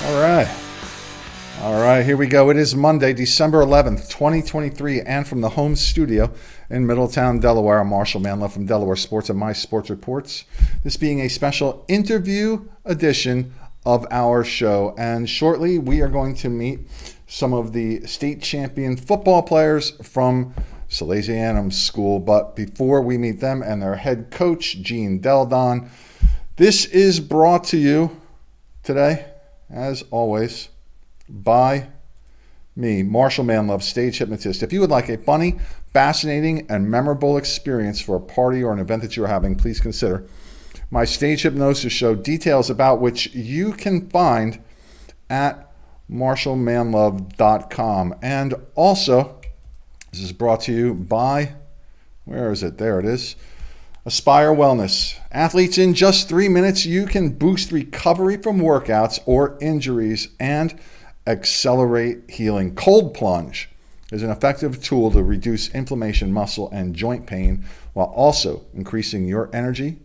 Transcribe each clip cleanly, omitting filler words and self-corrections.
All right. All right, here we go. It is Monday, December 11th, 2023, and from the home studio in Middletown, Delaware, I'm Marshal Manlove from Delaware Sports and My Sports Reports. This being a special interview edition of our show. And shortly, we are going to meet some of the state champion football players from Salesianum School. But before we meet them and their head coach, Delle, this is brought to you today, as always, by me, Marshal Manlove, stage hypnotist. If you would like a funny, fascinating, and memorable experience for a party or an event that you're having, please consider my stage hypnosis show, details about which you can find at marshalmanlove.com. And also, this is brought to you by, where is it? There it is. Aspire Wellness. Athletes, in just 3 minutes, you can boost recovery from workouts or injuries and accelerate healing. Cold Plunge is an effective tool to reduce inflammation, muscle, and joint pain while also increasing your energy,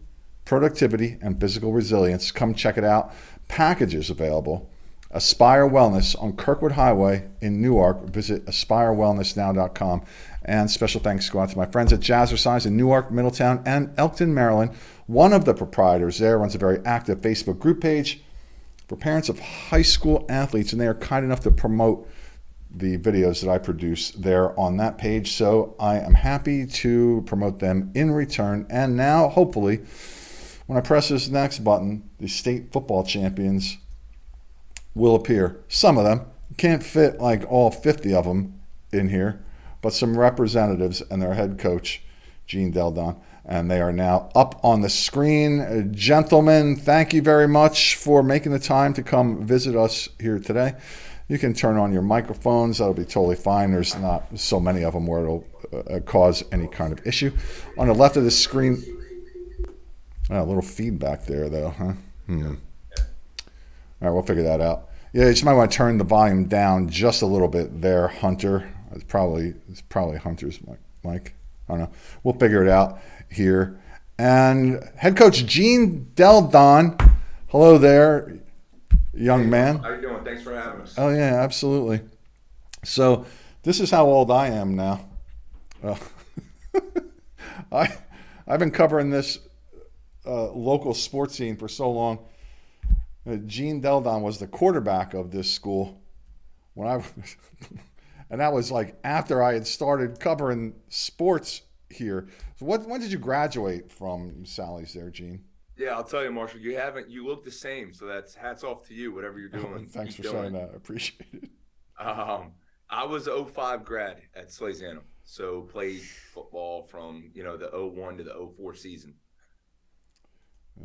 productivity, and physical resilience. Come check it out. Packages available. Aspire Wellness on Kirkwood Highway in Newark. Visit aspirewellnessnow.com. And special thanks go out to my friends at Jazzercise in Newark, Middletown, and Elkton, Maryland. One of the proprietors there runs a very active Facebook group page for parents of high school athletes, and they are kind enough to promote the videos that I produce there on that page. So I am happy to promote them in return. And now, hopefully, when I press this next button, the state football champions will appear. Some of them. Can't fit like all 50 of them in here, but some representatives and their head coach, Delle, and they are now up on the screen. Gentlemen, thank you very much for making the time to come visit us here today. You can turn on your microphones. That'll be totally fine. There's not so many of them where it'll cause any kind of issue. On the left of the screen, a little feedback there, though, huh? All right, we'll figure that out. Yeah, you just might want to turn the volume down just a little bit there, Hunter. It's probably Hunter's mic. I don't know. We'll figure it out here. And head coach Delle, hello there, young man. How you doing? Thanks for having us. Oh yeah, absolutely. So this is how old I am now. I've been covering this local sports scene for so long. Delle was the quarterback of this school when I and that was like after I had started covering sports here. So when did you graduate from Sally's there, Gene? Yeah, I'll tell you, Marshall, you look the same, so that's hats off to you, whatever you're doing. Thanks for saying that. I appreciate it. I was a 05 grad at Salesianum, so played football from the 01 to the 04 season.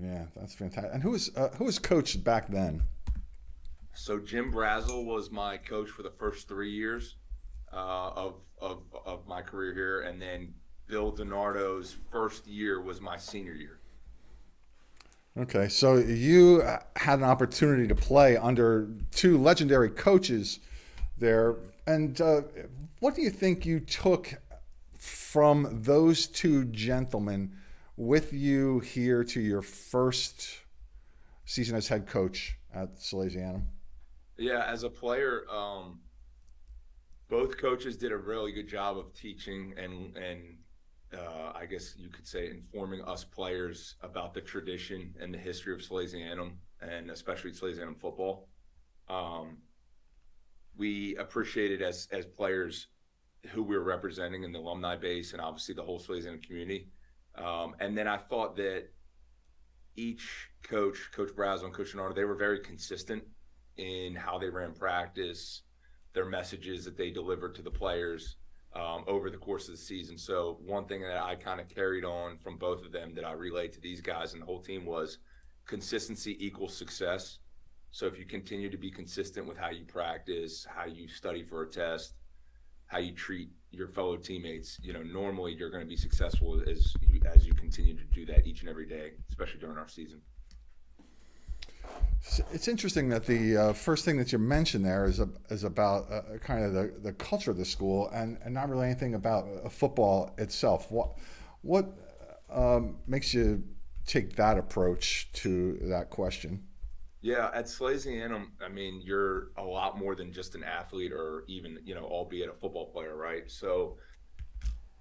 Yeah, that's fantastic. And who was coach back then? So Jim Brazel was my coach for the first 3 years of my career here, and then Bill DiNardo's first year was my senior year. Okay, so you had an opportunity to play under two legendary coaches there. And what do you think you took from those two gentlemen with you here to your first season as head coach at Salesianum? Yeah, as a player, both coaches did a really good job of teaching and I guess you could say informing us players about the tradition and the history of Salesianum, and especially Salesianum football. We appreciated as players who we were representing in the alumni base and obviously the whole Salesianum community. And then I thought that each coach, Coach Brazel and Coach DiNardo, they were very consistent in how they ran practice, their messages that they delivered to the players over the course of the season. So one thing that I kind of carried on from both of them that I relayed to these guys and the whole team was consistency equals success. So if you continue to be consistent with how you practice, how you study for a test, how you treat your fellow teammates, normally you're going to be successful as you continue to do that each and every day, especially during our season. It's interesting that the first thing that you mentioned there is about kind of the culture of the school and not really anything about football itself. What makes you take that approach to that question? Yeah, at Salesianum, I mean, you're a lot more than just an athlete or even, albeit a football player, right? So,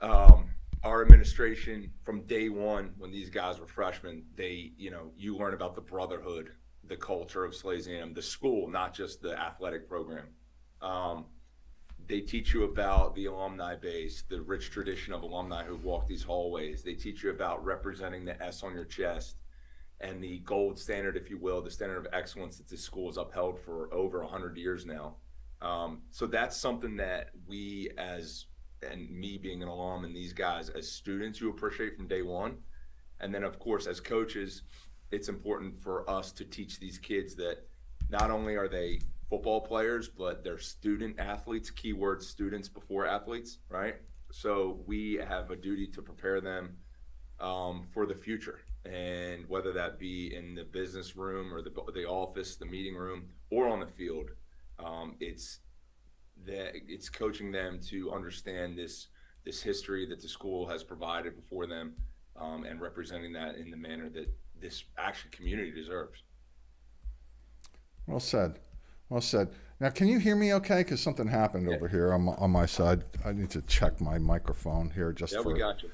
um, our administration from day one, when these guys were freshmen, you learn about the brotherhood, the culture of Salesianum, the school, not just the athletic program. Um, they teach you about the alumni base, the rich tradition of alumni who walk these hallways. They teach you about representing the S on your chest and the gold standard, if you will, the standard of excellence that this school has upheld for over 100 years now. So that's something that and me being an alum and these guys as students, you appreciate from day one. And then, of course, as coaches, it's important for us to teach these kids that not only are they football players, but they're student athletes, keyword students before athletes, right? So we have a duty to prepare them for the future. And whether that be in the business room or the office, the meeting room, or on the field, it's coaching them to understand this history that the school has provided before them, and representing that in the manner that this actual community deserves. Well said. Well said. Now, can you hear me okay? Because something happened over here on my side. I need to check my microphone here We got you.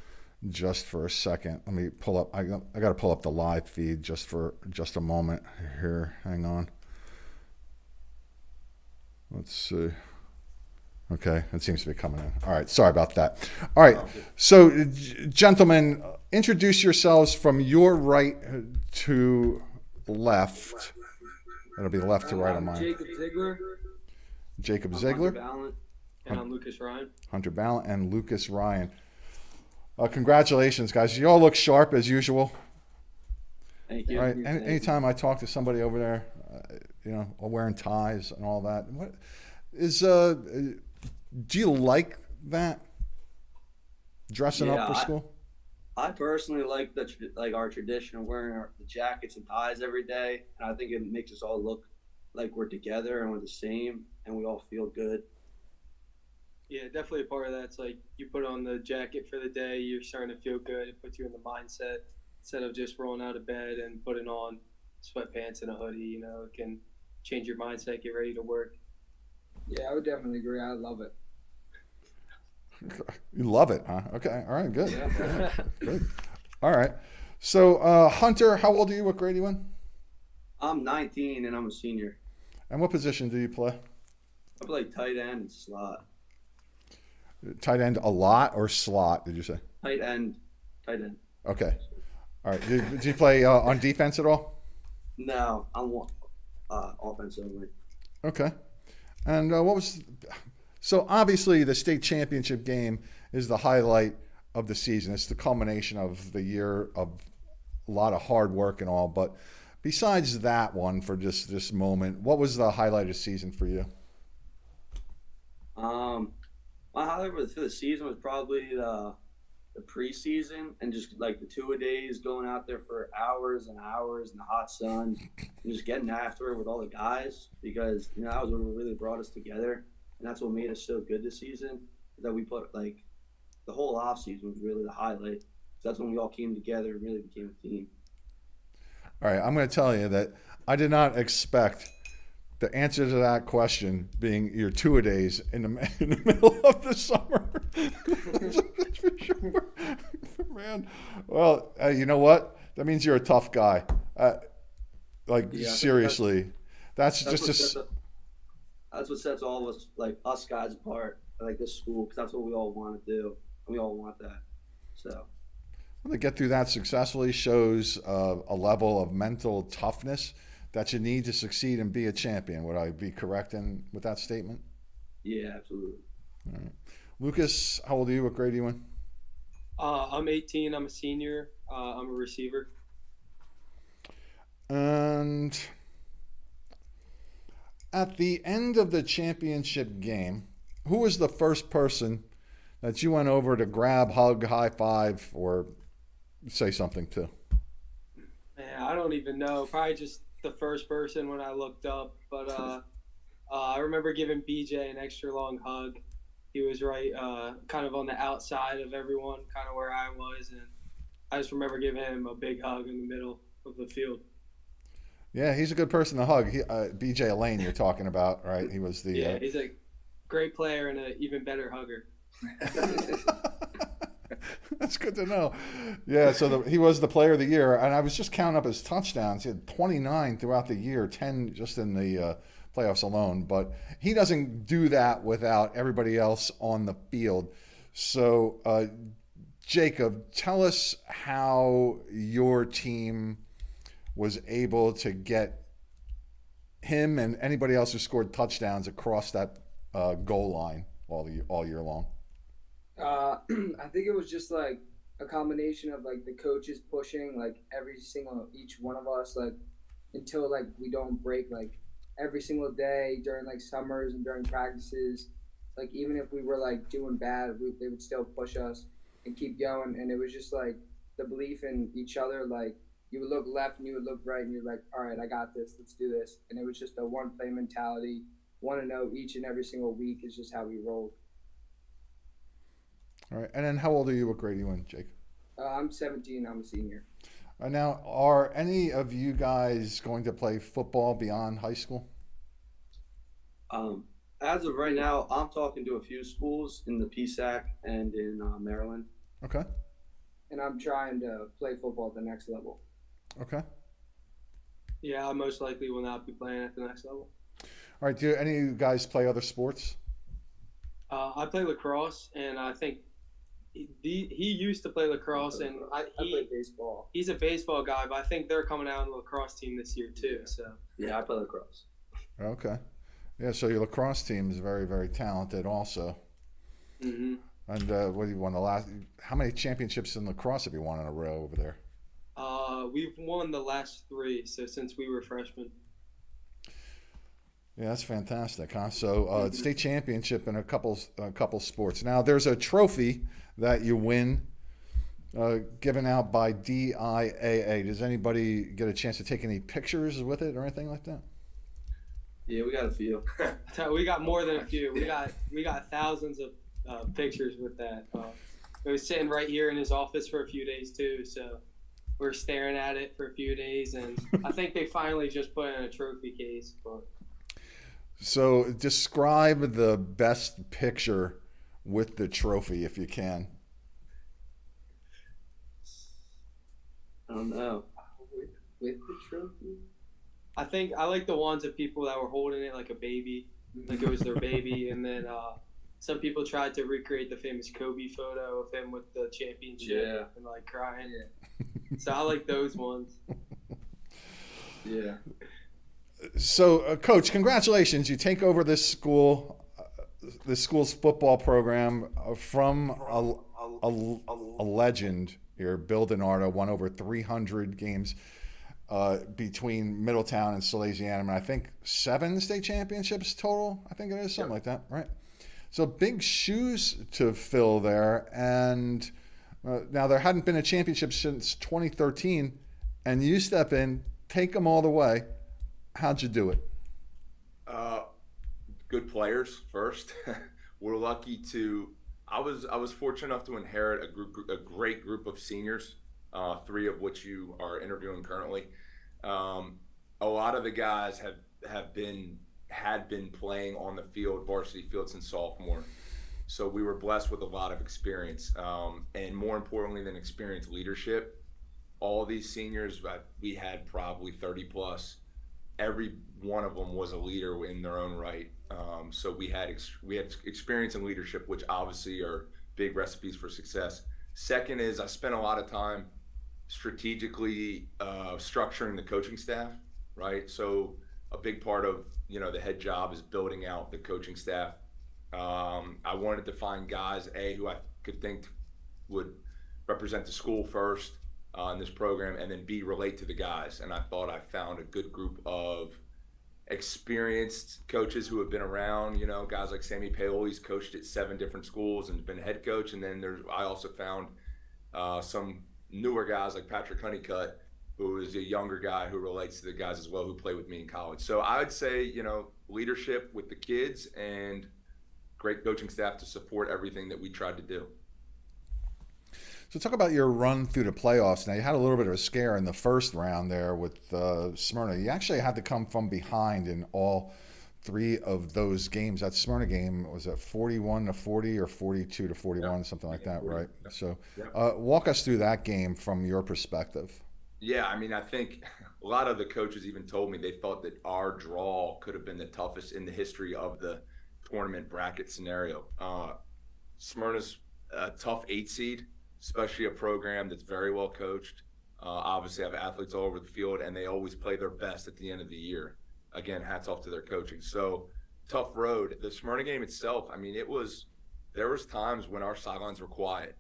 Just for a second. Let me pull up. I got to pull up the live feed just a moment here. Hang on. Let's see. Okay, it seems to be coming in. All right, sorry about that. All right, so gentlemen, introduce yourselves from your right to left. It'll be left to right on mine. Jacob Ziegler. Jacob Ziegler. Hunter Balint, and I'm Lukas Ryan. Hunter Balint and Lukas Ryan. Congratulations, guys. You all look sharp as usual. Thank you. All right. Anytime I talk to somebody over there, wearing ties and all that, what is do you like that? Dressing up for school? I personally like our tradition of wearing the jackets and ties every day, and I think it makes us all look like we're together and we're the same, and we all feel good. Yeah, definitely a part of that. It's like you put on the jacket for the day, you're starting to feel good. It puts you in the mindset instead of just rolling out of bed and putting on sweatpants and a hoodie. It can change your mindset, get ready to work. Yeah, I would definitely agree. I love it. You love it, huh? Okay, all right, good. Yeah. Good. All right. So, Hunter, how old are you? What grade are you in? I'm 19 and I'm a senior. And what position do you play? I play tight end and slot. Tight end a lot or slot, did you say? Tight end. Okay. All right. Did you play on defense at all? No, I'm offense only. Okay. And what was... So obviously the state championship game is the highlight of the season. It's the culmination of the year of a lot of hard work and all. But besides that one, for just this moment, what was the highlight of the season for you? My highlight for the season was probably the preseason and just like the two-a-days, going out there for hours and hours in the hot sun and just getting after it with all the guys, because that was what really brought us together, and that's what made us so good this season. That we put the whole off season was really the highlight. That's when we all came together and really became a team. All right, I'm going to tell you that I did not expect the answer to that question being your two-a-days in the middle of the summer. For sure. Man, well, you know what? That means you're a tough guy. Seriously, that's what sets all of us, us guys, apart. This school, because that's what we all want to do, and we all want that. So. To get through that successfully shows a level of mental toughness that you need to succeed and be a champion. Would I be correct with that statement? Yeah, absolutely. All right. Lukas, how old are you? What grade are you in? I'm 18. I'm a senior. I'm a receiver. And at the end of the championship game, who was the first person that you went over to grab, hug, high five, or say something to? Man, I don't even know. Probably just the first person when I looked up. But I remember giving BJ an extra long hug. He was right kind of on the outside of everyone, kind of where I was. And I just remember giving him a big hug in the middle of the field. Yeah, he's a good person to hug. BJ Elaine, you're talking about, right? He was the. Yeah, he's a great player and an even better hugger. That's good to know. Yeah, so he was the player of the year, and I was just counting up his touchdowns. He had 29 throughout the year, 10 just in the playoffs alone. But he doesn't do that without everybody else on the field. So, Jacob, tell us how your team was able to get him and anybody else who scored touchdowns across that goal line all year long. I think it was just like a combination of like the coaches pushing like each one of us like until like we don't break like every single day during like summers and during practices. Like even if we were like doing bad, they would still push us and keep going. And it was just like the belief in each other. Like you would look left and you would look right and you're like, all right, I got this. Let's do this. And it was just a one play mentality. Want to know each and every single week is just how we rolled. All right, and then how old are you? What grade are you in, Jake? I'm 17. I'm a senior. Now, are any of you guys going to play football beyond high school? As of right now, I'm talking to a few schools in the PSAC and in Maryland. Okay. And I'm trying to play football at the next level. Okay. Yeah, I most likely will not be playing at the next level. All right. Do any of you guys play other sports? I play lacrosse, and I think he used to play lacrosse, and I play baseball. He's a baseball guy, but I think they're coming out on the lacrosse team this year too. So Yeah, I play lacrosse. Okay. Yeah, so your lacrosse team is very, very talented also. Mm-hmm. And what do you won how many championships in lacrosse have you won in a row over there? We've won the last 3, so since we were freshmen. Yeah, that's fantastic, huh? So state championship in a couple sports. Now there's a trophy that you win, given out by DIAA. Does anybody get a chance to take any pictures with it or anything like that? Yeah, we got a few. We got more than a few. We got thousands of pictures with that. It was sitting right here in his office for a few days too. So we're staring at it for a few days, and I think they finally just put it in a trophy case. But so describe the best picture with the trophy, if you can. I don't know. With the trophy? I think I like the ones of people that were holding it like a baby, like it was their baby, and then some people tried to recreate the famous Kobe photo of him with the championship and like crying. Yeah. So I like those ones. Yeah. So, Coach, congratulations! You take over this school's football program from a legend here. Bill DiNardo won over 300 games between Middletown and Salesianum, and I think 7 state championships total. I think it is something like that, right? So big shoes to fill there, and now there hadn't been a championship since 2013, and you step in, take them all the way. How'd you do it? Good players first. We're lucky to. I was fortunate enough to inherit a great group of seniors, 3 of which you are interviewing currently. A lot of the guys had been playing on the field, varsity field, since sophomore. So we were blessed with a lot of experience, and more importantly than experience, leadership. All these seniors, we had probably 30 plus. Every one of them was a leader in their own right. So we had experience and leadership, which obviously are big recipes for success. Second is I spent a lot of time strategically structuring the coaching staff, right? So a big part of the head job is building out the coaching staff. I wanted to find guys who I could think would represent the school first in this program, and then B, relate to the guys. And I thought I found a good group of experienced coaches who have been around, guys like Sammy Paoli's coached at 7 different schools and been head coach. And then I also found some newer guys like Patrick Honeycutt, who is a younger guy who relates to the guys as well who played with me in college. So I would say, leadership with the kids and great coaching staff to support everything that we tried to do. So talk about your run through the playoffs. Now, you had a little bit of a scare in the first round there with Smyrna. You actually had to come from behind in all three of those games. That Smyrna game, was it 41-40 or 42-41, something like that, right? So walk us through that game from your perspective. Yeah, I mean, I think a lot of the coaches even told me they thought that our draw could have been the toughest in the history of the tournament bracket scenario. Smyrna's a tough 8 seed, especially a program that's very well coached. Obviously have athletes all over the field, and they always play their best at the end of the year. Again, hats off to their coaching. So tough road. The Smyrna game itself, I mean, there was times when our sidelines were quiet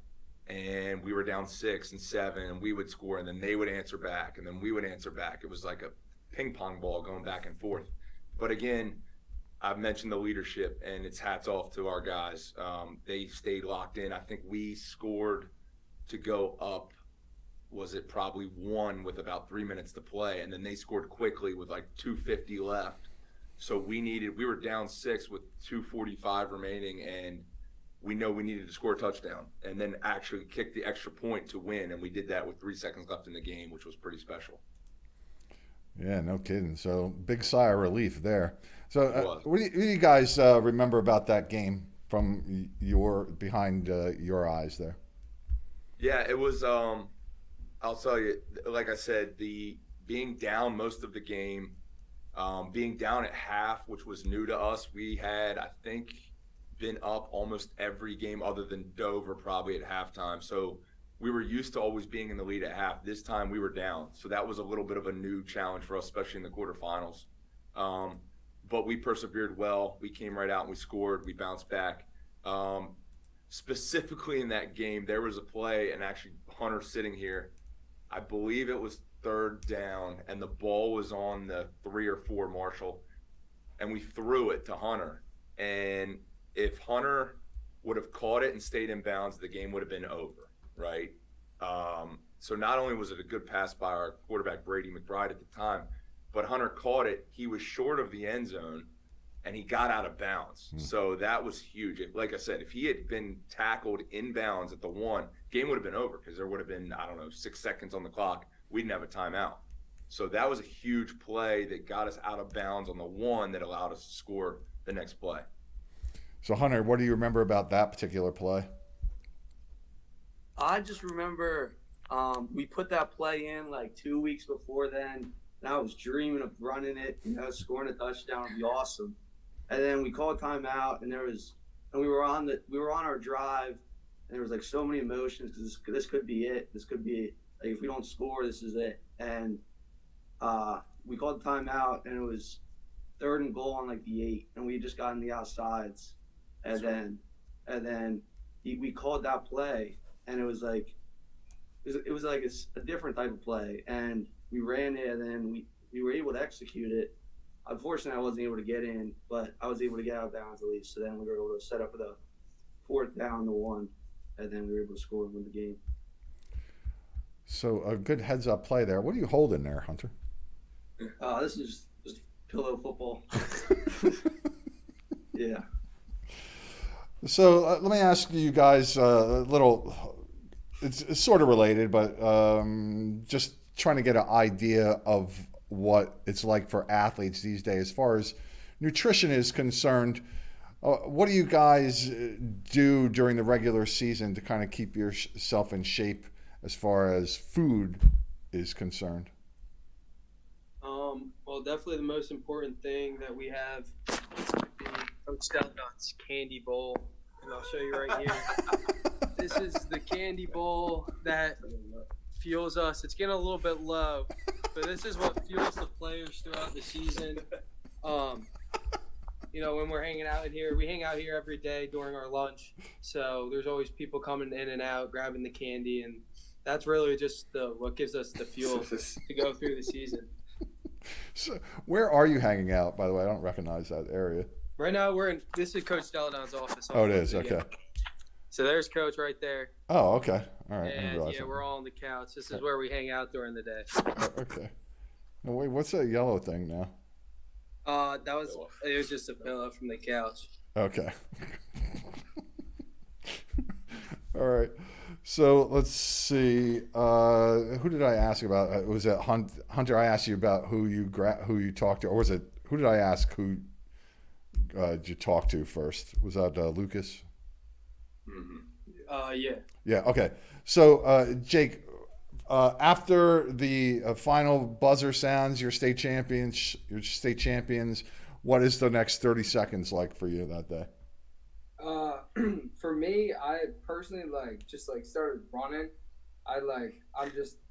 and we were down 6 and 7 and we would score and then they would answer back and then we would answer back. It was like a ping pong ball going back and forth. But again, I've mentioned the leadership, and it's hats off to our guys. They stayed locked in. I think we scored to go up, was it probably 1 with about 3 minutes to play, and then they scored quickly with like 2:50 left. So we were down 6 with 2:45 remaining, and we needed to score a touchdown and then actually kick the extra point to win, and we did that with 3 seconds left in the game, which was pretty special. Yeah, no kidding. So big sigh of relief there. So what do you guys remember about that game from behind your eyes there? Yeah, it was I'll tell you, like I said, the being down most of the game, being down at half, which was new to us. We had, I think, been up almost every game other than Dover probably at halftime. So we were used to always being in the lead at half. This time we were down. So that was a little bit of a new challenge for us, especially in the quarterfinals. But we persevered well. We came right out and we scored. We bounced back. Specifically in that game, there was a play, and actually Hunter sitting here, I believe it was 3rd down, and the ball was on the 3 or 4 Marshal, and we threw it to Hunter. And if Hunter would have caught it and stayed in bounds, the game would have been over, right? So not only was it a good pass by our quarterback, Brady McBride, at the time, but Hunter caught it. He was short of the end zone, and he got out of bounds. So that was huge. Like I said, if he had been tackled in bounds at the 1, game would have been over because there would have been, 6 seconds on the clock. We didn't have a timeout. So that was a huge play that got us out of bounds on the 1 that allowed us to score the next play. So, Hunter, what do you remember about that particular play? I just remember we put that play in like 2 weeks before then, and I was dreaming of running it, scoring a touchdown would be awesome. And then we called timeout, and we were on our drive, and there was like so many emotions because this could be it. This could be like, if we don't score, this is it. And we called timeout, and it was 3rd and goal on like the 8, and we just got in the outsides, and then we called that play, and it was like a different type of play, and we ran it, and then we were able to execute it. Unfortunately, I wasn't able to get in, but I was able to get out of bounds at least. So then we were able to set up the 4th down to 1, and then we were able to score and win the game. So a good heads-up play there. What are you holding there, Hunter? This is just pillow football. Yeah. So let me ask you guys a little. It's sort of related, but just trying to get an idea of what it's like for athletes these days as far as nutrition is concerned. What do you guys do during the regular season to kind of keep yourself in shape as far as food is concerned? Well, definitely the most important thing that we have from Celadon's candy bowl, and I'll show you right here. This is the candy bowl that fuels us. It's getting a little bit low, but this is what fuels the players throughout the season. When we're hanging out in here, we hang out here every day during our lunch. So there's always people coming in and out, grabbing the candy, and that's really just what gives us the fuel to go through the season. So where are you hanging out, by the way? I don't recognize that area. Right now this is Coach Celadon's office. Oh, it is? Okay. So there's Coach right there. Oh, okay. All right. And we're all on the couch. This is where we hang out during the day. Oh, okay. No, wait, what's that yellow thing now? It was just a pillow from the couch. Okay. All right. So let's see. Who did I ask about? Was it Hunter? I asked you about who you talked to, or was it who did I ask who did you talk to first? Was that Lukas? Yeah. Yeah. Okay. So Jake, after the final buzzer sounds, your state champions. What is the next 30 seconds like for you that day? For me, I personally started running.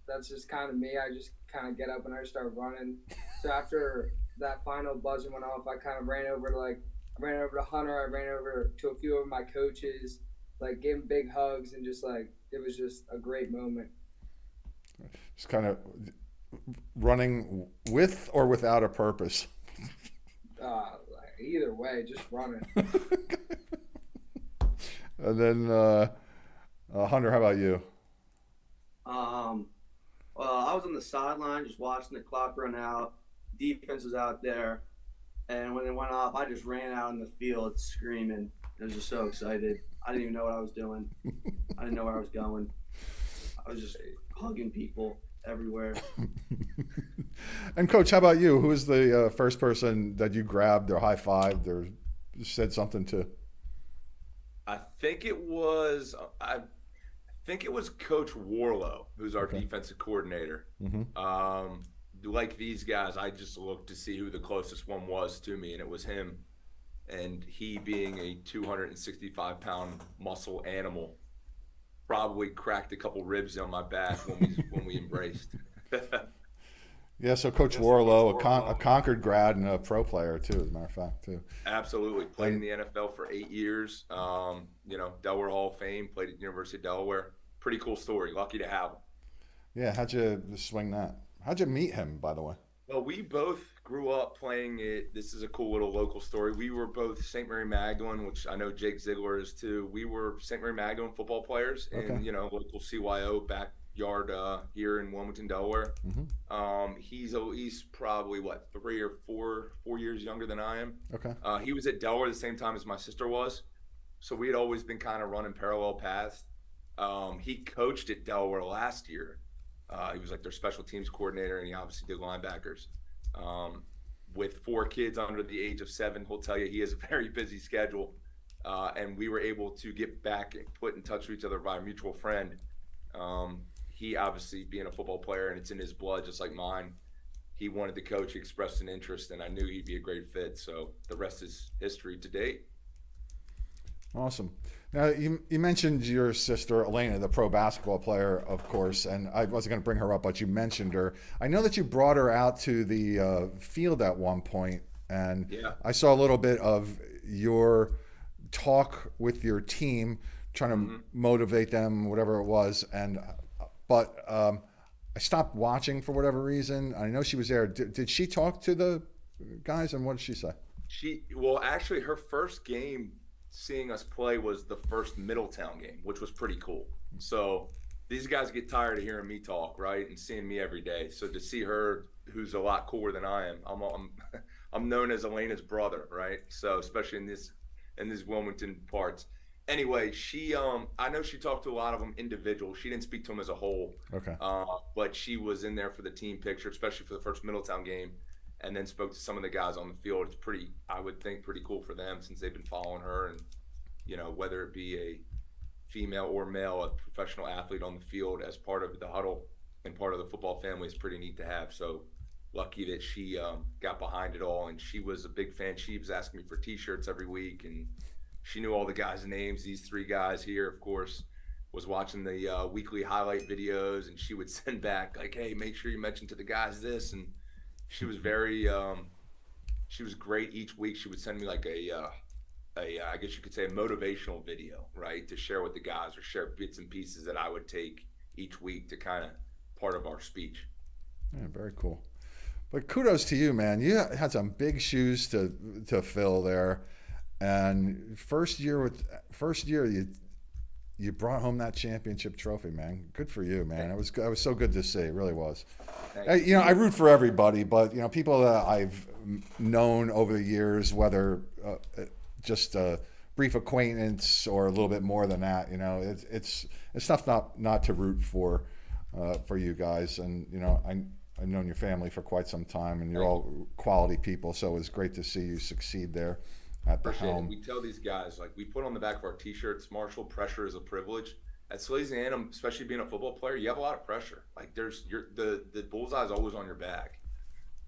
That's just kind of me. I just kind of get up and I start running. So after that final buzzer went off, I kind of ran over to Hunter. I ran over to a few of my coaches, like gave them big hugs, and just like it was just a great moment. Just kind of running with or without a purpose. Either way, just running. And then Hunter, how about you? Well, I was on the sideline just watching the clock run out. Defense was out there, and when it went off, I just ran out in the field screaming. I was just so excited. I didn't even know what I was doing. I didn't know where I was going. I was just hugging people everywhere. And Coach, how about you? Who was the first person that you grabbed or high-fived or said something to? I think it was Coach Warlow, who's our defensive coordinator. Mm-hmm. Like these guys, I just looked to see who the closest one was to me, and it was him. And he, being a 265-pound muscle animal, probably cracked a couple ribs on my back when we embraced. Yeah, so Coach Warlow, a Concord grad and a pro player too, as a matter of fact, too. Absolutely, played in the NFL for 8 years. Delaware Hall of Fame, played at the University of Delaware. Pretty cool story. Lucky to have him. Yeah, how'd you swing that? How'd you meet him, by the way? Well, we both grew up playing it. This is a cool little local story. We were both St. Mary Magdalene, which I know Jake Ziegler is too. We were St. Mary Magdalene football players in local CYO backyard here in Wilmington, Delaware. Mm-hmm. He's probably 3 or 4 years younger than I am. Okay. He was at Delaware the same time as my sister was, so we had always been kind of running parallel paths. He coached at Delaware last year. He was like their special teams coordinator, and he obviously did linebackers. With 4 kids under the age of 7, he'll tell you he has a very busy schedule. And we were able to get back and put in touch with each other by a mutual friend. He obviously, being a football player, and it's in his blood just like mine, he wanted to coach. He expressed an interest, and I knew he'd be a great fit. So the rest is history to date. Awesome. Now, you mentioned your sister, Elena, the pro basketball player, of course, and I wasn't going to bring her up, but you mentioned her. I know that you brought her out to the field at one point, and yeah. I saw a little bit of your talk with your team, trying to motivate them, whatever it was, but I stopped watching for whatever reason. I know she was there. Did she talk to the guys, and what did she say? Actually, her first game seeing us play was the first Middletown game, which was pretty cool. So these guys get tired of hearing me talk, right, and seeing me every day. So to see her, who's a lot cooler than I am, I'm known as Elena's brother, right? So especially in these Wilmington parts. Anyway, she I know she talked to a lot of them individual. She didn't speak to them as a whole. Okay. But she was in there for the team picture, especially for the first Middletown game, and then spoke to some of the guys on the field. It's I would think pretty cool for them since they've been following her, and whether it be a female or male, a professional athlete on the field as part of the huddle and part of the football family is pretty neat to have. So lucky that she got behind it all, and she was a big fan. She was asking me for T-shirts every week, and she knew all the guys' names. These 3 guys here, of course, was watching the weekly highlight videos, and she would send back like, "Hey, make sure you mention to the guys this." And she was she was great. Each week she would send me like I guess you could say a motivational video, right, to share with the guys or share bits and pieces that I would take each week to kind of part of our speech. Yeah, very cool. But kudos to you, man. You had some big shoes to fill there, and first year you brought home that championship trophy, man. Good for you, man. It was so good to see. It really was. I root for everybody, but people that I've known over the years, whether just brief acquaintance or a little bit more than that. You know, it's tough not to root for you guys. And you know, I've known your family for quite some time, and you're all quality people. So it's great to see you succeed there at the helm. We tell these guys, like, we put on the back of our T-shirts, Marshall, pressure is a privilege. At Salesianum, especially being a football player, you have a lot of pressure. Like, the bullseye is always on your back.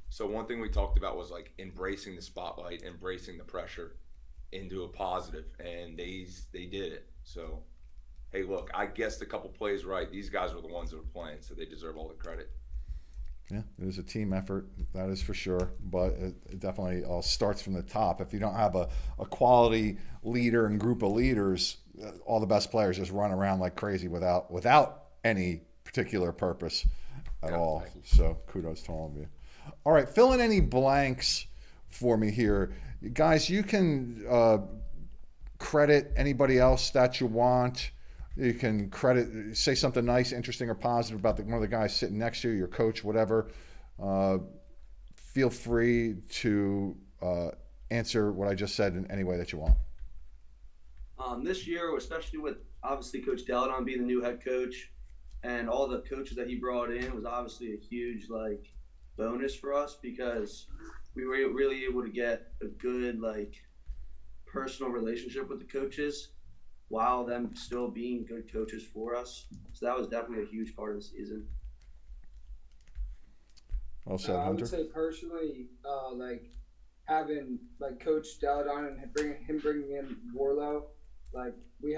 So one thing we talked about was like embracing the spotlight, embracing the pressure into a positive, and they did it. So, hey, look, I guessed a couple plays right. These guys were the ones that were playing, so they deserve all the credit. Yeah, it is a team effort, that is for sure. But it definitely all starts from the top. If you don't have a quality leader and group of leaders, all the best players just run around like crazy without any particular purpose at all. So kudos to all of you. All right, fill in any blanks for me here. Guys, you can credit anybody else that you want. You can say something nice, interesting, or positive about one of the guys sitting next to you, your coach, whatever. Feel free to answer what I just said in any way that you want. This year, especially with obviously Coach Delle being the new head coach and all the coaches that he brought in, was obviously a huge bonus for us, because we were really able to get a good personal relationship with the coaches while them still being good coaches for us. So that was definitely a huge part of the season. Well said, I Hunter. would say personally, having Coach Delle and bringing in Warlow, we've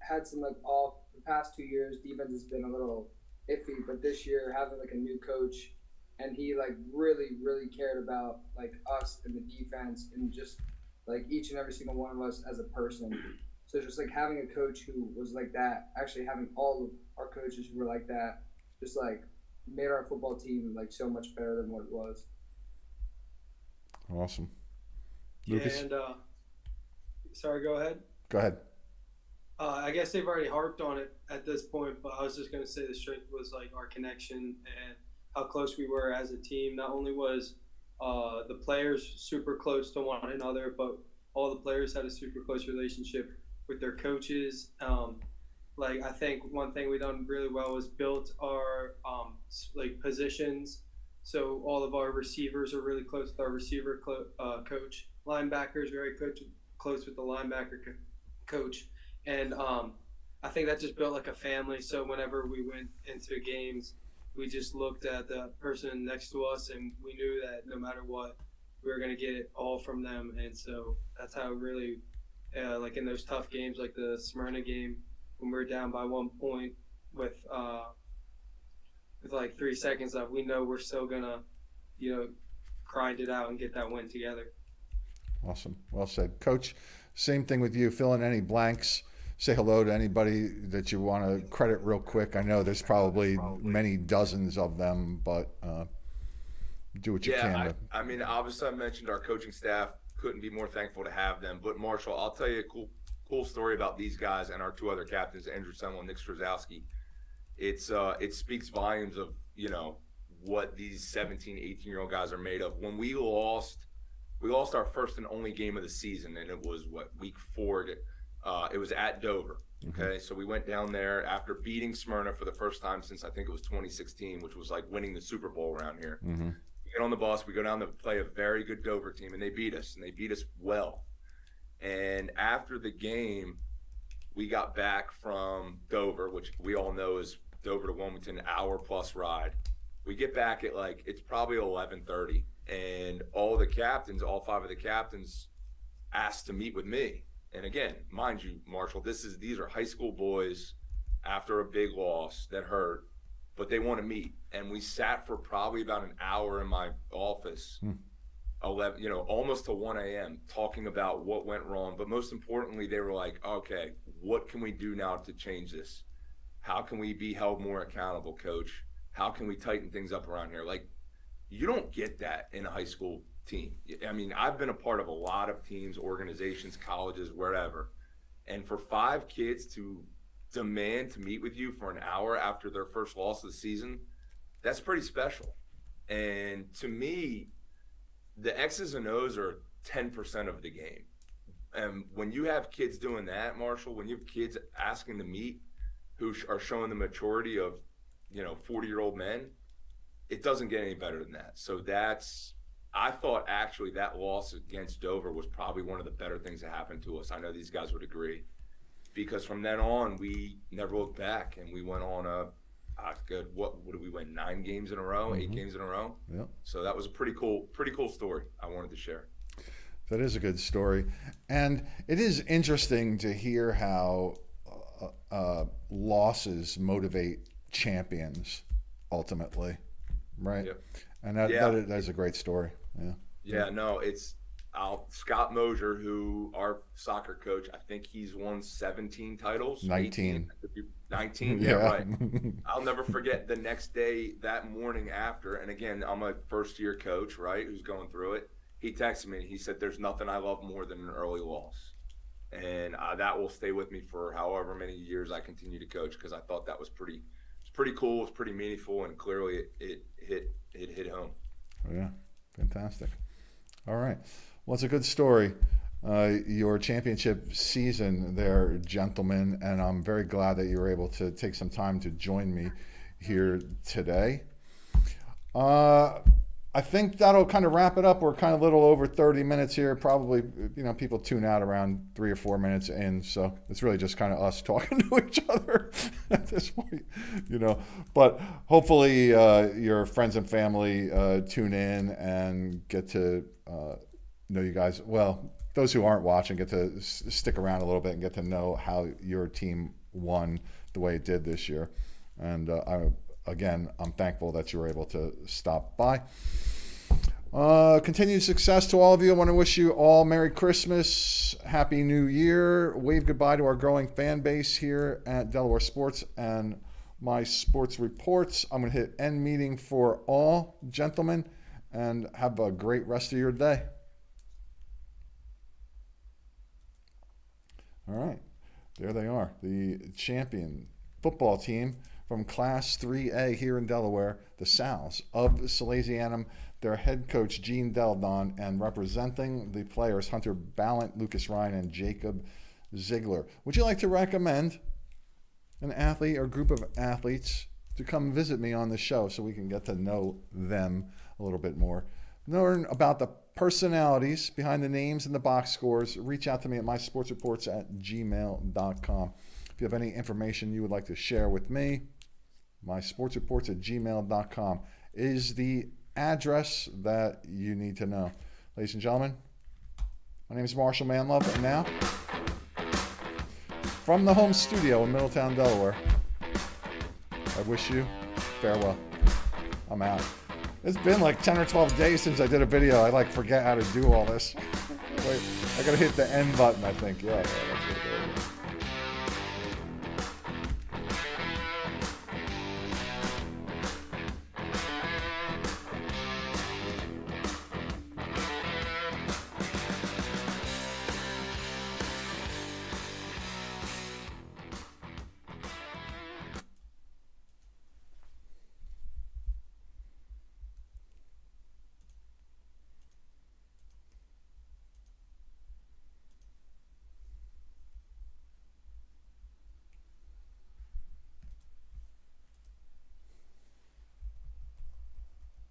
had some off the past 2 years. Defense has been a little iffy, but this year having a new coach, and he really cared about us and the defense and just each and every single one of us as a person. So just having a coach who was like that, actually having all of our coaches who were like that, just made our football team so much better than what it was. Awesome. Yeah, Lukas? and sorry, go ahead. Go ahead. I guess they've already harped on it at this point, but I was just going to say the strength was our connection and how close we were as a team. Not only was the players super close to one another, but all the players had a super close relationship with their coaches. I think one thing we done really well was built our positions. So all of our receivers are really close with our receiver coach. Linebackers very close with the linebacker coach. And I think that just built a family. So whenever we went into games, we just looked at the person next to us, and we knew that no matter what, we were going to get it all from them. And so that's how really, in those tough games, like the Smyrna game, when we were down by 1 point with 3 seconds left, we know we're still going to, grind it out and get that win together. Awesome. Well said. Coach, same thing with you. Fill in any blanks. Say hello to anybody that you want to credit real quick. I know there's probably many dozens of them, but do what you can. I mean, obviously I mentioned our coaching staff. Couldn't be more thankful to have them. But Marshall, I'll tell you a cool story about these guys and our two other captains, Andrew Semmel and Nick Strozowski. It speaks volumes of, what these 17, 18-year-old guys are made of. When we lost our first and only game of the season, and it was week 4. It was at Dover. Okay, so we went down there after beating Smyrna for the first time since I think it was 2016, which was winning the Super Bowl around here. Mm-hmm. We get on the bus, we go down to play a very good Dover team, and they beat us well. And after the game, we got back from Dover, which we all know is Dover to Wilmington, an hour-plus ride. We get back at it's probably 11:30, and all 5 of the captains asked to meet with me. And again, mind you, Marshall, these are high school boys after a big loss that hurt, but they want to meet. And we sat for probably about an hour in my office, 11, almost to 1 a.m. talking about what went wrong. But most importantly, they were like, okay, what can we do now to change this? How can we be held more accountable, Coach? How can we tighten things up around here? You don't get that in a high school team. I mean, I've been a part of a lot of teams, organizations, colleges, wherever. And for 5 kids to demand to meet with you for an hour after their first loss of the season, that's pretty special. And to me, the X's and O's are 10% of the game. And when you have kids doing that, Marshall, when you have kids asking to meet who are showing the maturity of, 40-year-old men, it doesn't get any better than that. So I thought actually that loss against Dover was probably one of the better things that happened to us. I know these guys would agree, because from then on we never looked back, and we went on a what did we win? 9 games in a row, 8 games in a row. Yep. So that was a pretty cool story I wanted to share. That is a good story, and it is interesting to hear how losses motivate champions ultimately, right? Yep. And that is a great story. Yeah. Yeah, no, it's Scott Mosier, who our soccer coach, I think he's won 17 titles. 19. 19, yeah, right. I'll never forget the next day, that morning after, and again, I'm a first-year coach, right, who's going through it. He texted me and he said, "There's nothing I love more than an early loss." And that will stay with me for however many years I continue to coach, because I thought that was pretty cool, it was pretty meaningful, and clearly it hit home. Oh, yeah, fantastic. All right. Well, it's a good story. Your championship season there, gentlemen, and I'm very glad that you were able to take some time to join me here today. I think that'll kind of wrap it up. We're kind of a little over 30 minutes here. Probably, people tune out around 3 or 4 minutes in, so it's really just kind of us talking to each other at this point, But hopefully your friends and family tune in and get to know you guys. Well, those who aren't watching get to stick around a little bit and get to know how your team won the way it did this year. And I'm thankful that you were able to stop by. Continued success to all of you. I want to wish you all Merry Christmas, Happy New Year. Wave goodbye to our growing fan base here at Delaware Sports and my sports reports. I'm going to hit end meeting for all, gentlemen, and have a great rest of your day. All right, there they are, the champion football team from Class 3A here in Delaware, the Sals of Salesianum, their head coach, Delle, and representing the players, Hunter Balint, Lukas Ryan, and Jacob Ziegler. Would you like to recommend an athlete or group of athletes to come visit me on the show so we can get to know them a little bit more? Learn about the personalities behind the names and the box scores. Reach out to me at mysportsreports@gmail.com. If you have any information you would like to share with me, mysportsreports@gmail.com is the address that you need to know. Ladies and gentlemen, my name is Marshal Manlove, and now, from the home studio in Middletown, Delaware, I wish you farewell. I'm out. It's been like 10 or 12 days since I did a video. I forget how to do all this. Wait, I gotta hit the end button, I think. Yeah, that's it.